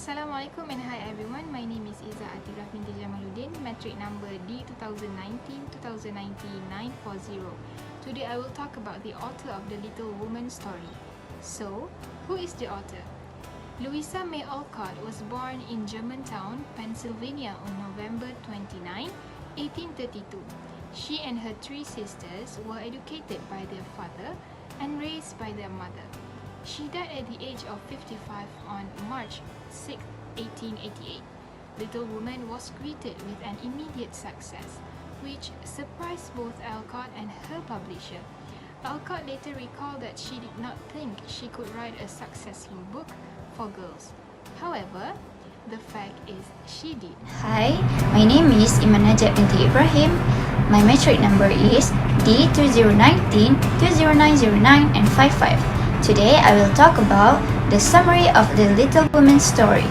Assalamualaikum and hi everyone. My name is Izzah binti Jamaluddin, metric number D2019-2019-940. Today I will talk about the author of the Little Woman story. So, who is the author? Louisa May Alcott was born in Germantown, Pennsylvania on November 29, 1832. She and her three sisters were educated by their father and raised by their mother. She died at the age of 55 on March 6, 1888. Little Woman was greeted with an immediate success, which surprised both Alcott and her publisher. Alcott later recalled that she did not think she could write a successful book for girls. However, the fact is she did. Hi, my name is Iman binti Ibrahim. My metric number is D2019, 200909 and 55. Today I will talk about the summary of the Little Woman story.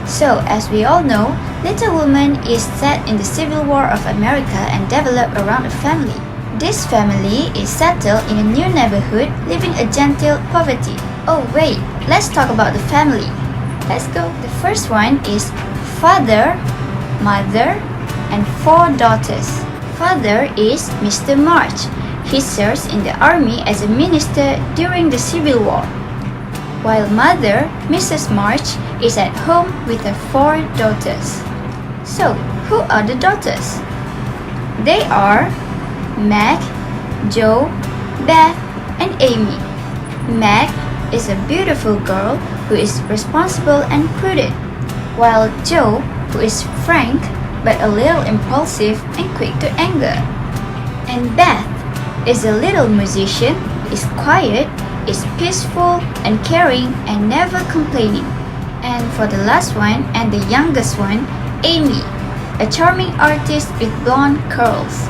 So, as we all know, Little Woman is set in the Civil War of America and developed around a family. This family is settled in a new neighborhood, living a genteel poverty. Oh wait, let's talk about the family. Let's go. The first one is father, mother, and 4 daughters. Father is Mr. March. He serves in the army as a minister during the Civil War, while mother, Mrs. March, is at home with her 4 daughters. So, who are the daughters? They are Meg, Jo, Beth, and Amy. Meg is a beautiful girl who is responsible and prudent, while Jo, who is frank but a little impulsive and quick to anger. And Beth is a little musician, is quiet, is peaceful and caring and never complaining. And for the last one and the youngest one, Amy, a charming artist with blonde curls.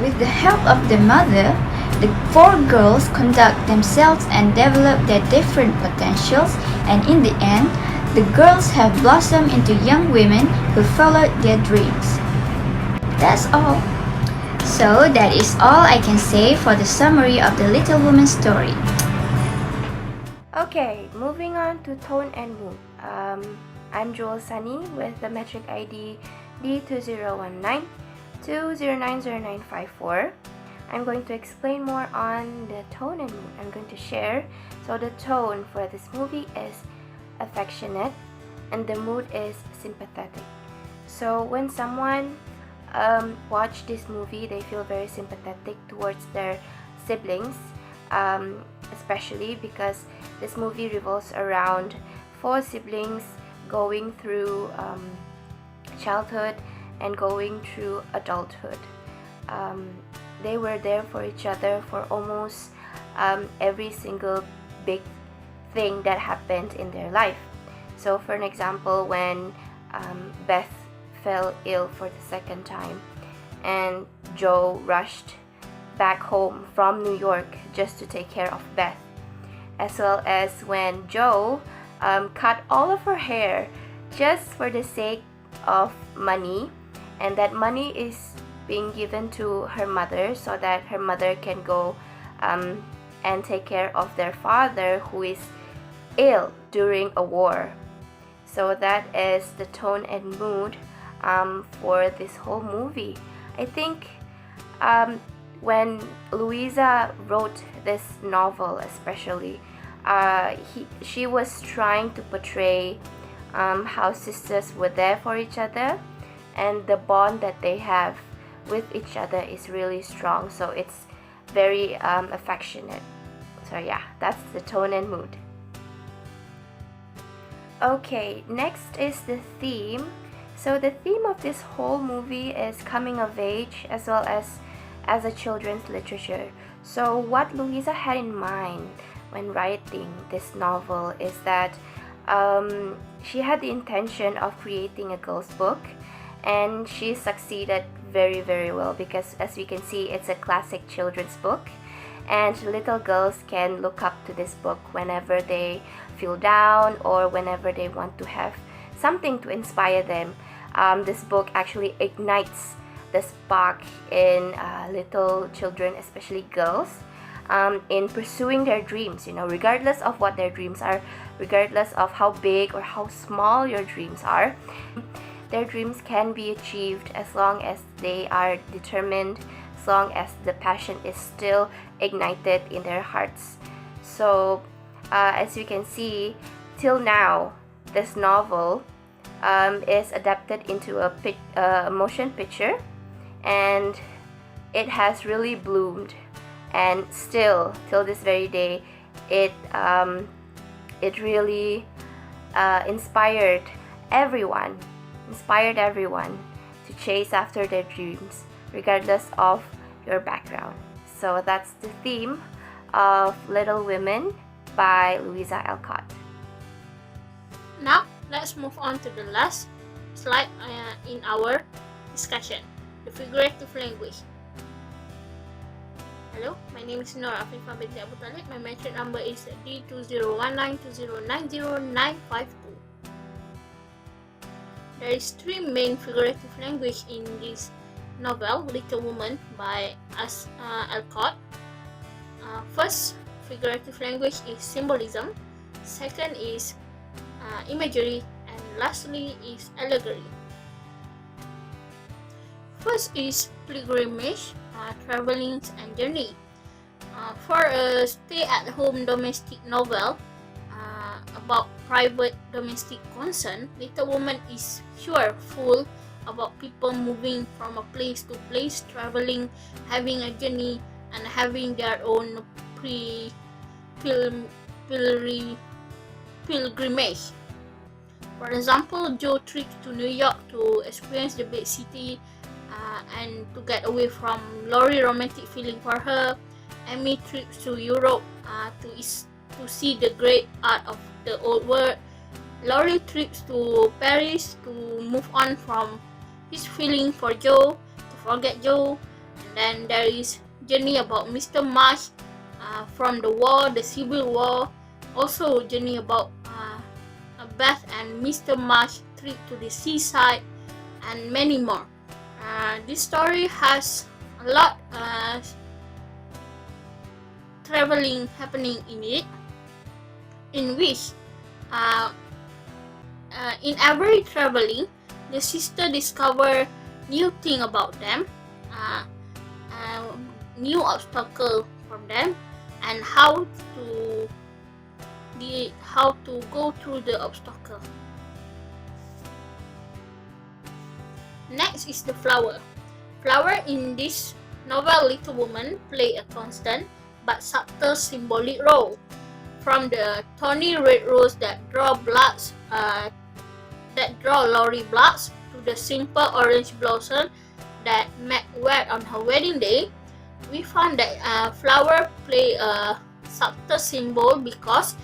With the help of their mother, the 4 girls conduct themselves and develop their different potentials, and in the end, the girls have blossomed into young women who followed their dreams. That's all. So that is all I can say for the summary of the Little Woman story. Okay, moving on to tone and mood. I'm Joel Sunny with the metric ID D2019 20090954. I'm going to explain more on the tone and mood. I'm going to share. So the tone for this movie is affectionate and the mood is sympathetic. So when someone watch this movie, they feel very sympathetic towards their siblings, especially because this movie revolves around 4 siblings going through childhood and going through adulthood. They were there for each other for almost every single big thing that happened in their life. So for an example, when Beth fell ill for the second time and Jo rushed back home from New York just to take care of Beth, as well as when Jo cut all of her hair just for the sake of money, and that money is being given to her mother so that her mother can go and take care of their father who is ill during a war. So that is the tone and mood for this whole movie. I think when Louisa wrote this novel especially, she was trying to portray how sisters were there for each other, and the bond that they have with each other is really strong, so it's very affectionate. So yeah, that's the tone and mood. Okay, next is the theme. So the theme of this whole movie is coming of age as well as a children's literature. So what Louisa had in mind when writing this novel is that she had the intention of creating a girl's book, and she succeeded very, very well because, as we can see, it's a classic children's book, and little girls can look up to this book whenever they feel down or whenever they want to have something to inspire them. This book actually ignites the spark in little children, especially girls. in pursuing their dreams, regardless of what their dreams are, regardless of how big or how small your dreams are. Their dreams can be achieved as long as they are determined, as long as the passion is still ignited in their hearts. So, as you can see, till now, this novel is adapted into a motion picture, and it has really bloomed, and still till this very day it really inspired everyone to chase after their dreams regardless of your background. So that's the theme of Little Women by Louisa Alcott. Now, let's move on to the last slide in our discussion, the figurative language. Hello, my name is Nora Afifah binti Abu Talib. My metric number is D2019209095. There is three main figurative language in this novel, Little Woman by Alcott. First figurative language is symbolism. Second is imagery, and lastly is allegory. First is pilgrimage, traveling and journey. For a stay-at-home domestic novel about private domestic concern, Little Woman is full about people moving from a place to place, traveling, having a journey, and having their own pilgrimage. For example, Jo trips to New York to experience the big city and to get away from Lori's romantic feeling for her. Amy trips to Europe to see the great art of the old world. Lori trips to Paris to move on from his feeling for Jo, to forget Jo. And then there is journey about Mr. Marsh from the war, the Civil War. Also journey about Beth and Mr. Marsh trip to the seaside, and many more. This story has a lot traveling happening in it, in which in every traveling, the sister discover new thing about them, new obstacle from them, and how to go through the obstacle. Next is the flower. Flower in this novel, Little Woman, play a constant but subtle symbolic role. From the thorny red rose that draw Lori bloods, to the simple orange blossom that Meg wear on her wedding day, we found that flower play a subtle symbol because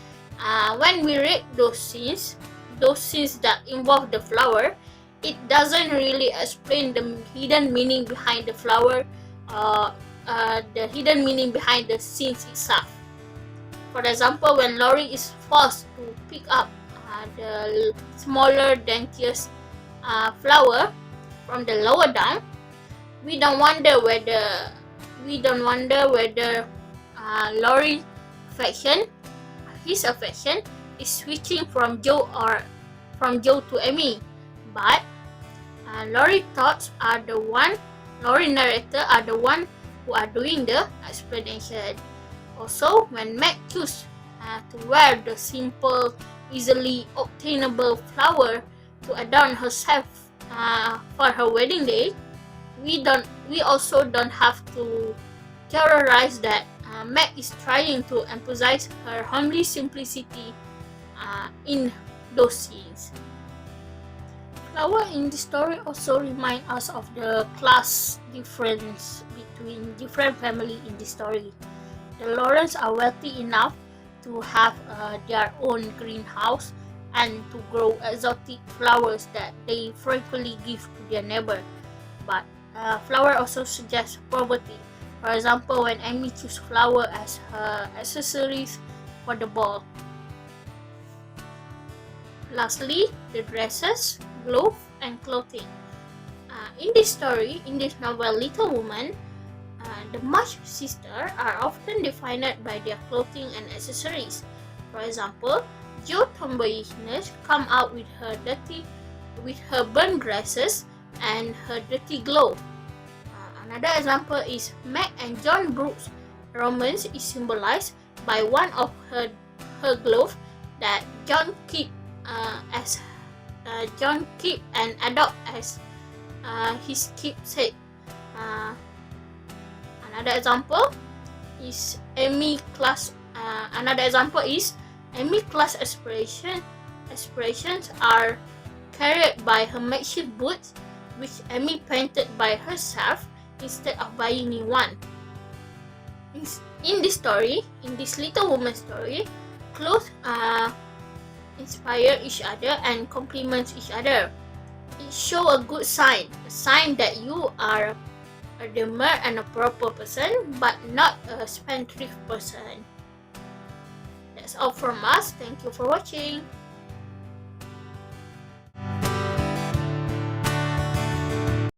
when we read those scenes that involve the flower, it doesn't really explain the hidden meaning behind the flower, the hidden meaning behind the scenes itself. For example, when Lori is forced to pick up the smaller, daintiest flower from the lower down, we don't wonder whether Lori's affection is switching from Jo to Amy, but Lori narrator are the one who are doing the explanation. Also, when Meg choose to wear the simple, easily obtainable flower to adorn herself for her wedding day, we also don't have to theorize that Meg is trying to emphasize her homely simplicity in those scenes. Flower in the story also remind us of the class difference between different families in the story. The Lawrence are wealthy enough to have their own greenhouse and to grow exotic flowers that they frequently give to their neighbor. But flower also suggests poverty. For example, when Amy chooses flower as her accessories for the ball. Lastly, the dresses, gloves, and clothing. In this novel, Little Woman, The much sisters are often defined by their clothing and accessories. For example, Jo tomboyishness come out with her burnt dresses and her dirty glove. Another example is Meg and John Brooks' romance is symbolized by one of her glove that John keep and adopt as his keepsake. Another example is Amy class aspirations are carried by her makeshift boots, which Amy painted by herself instead of buying new one. In this little woman story, clothes inspire each other and complement each other. It shows a good sign, a sign that you are a demure and a proper person, but not a spendthrift person. That's all from us. Thank you for watching.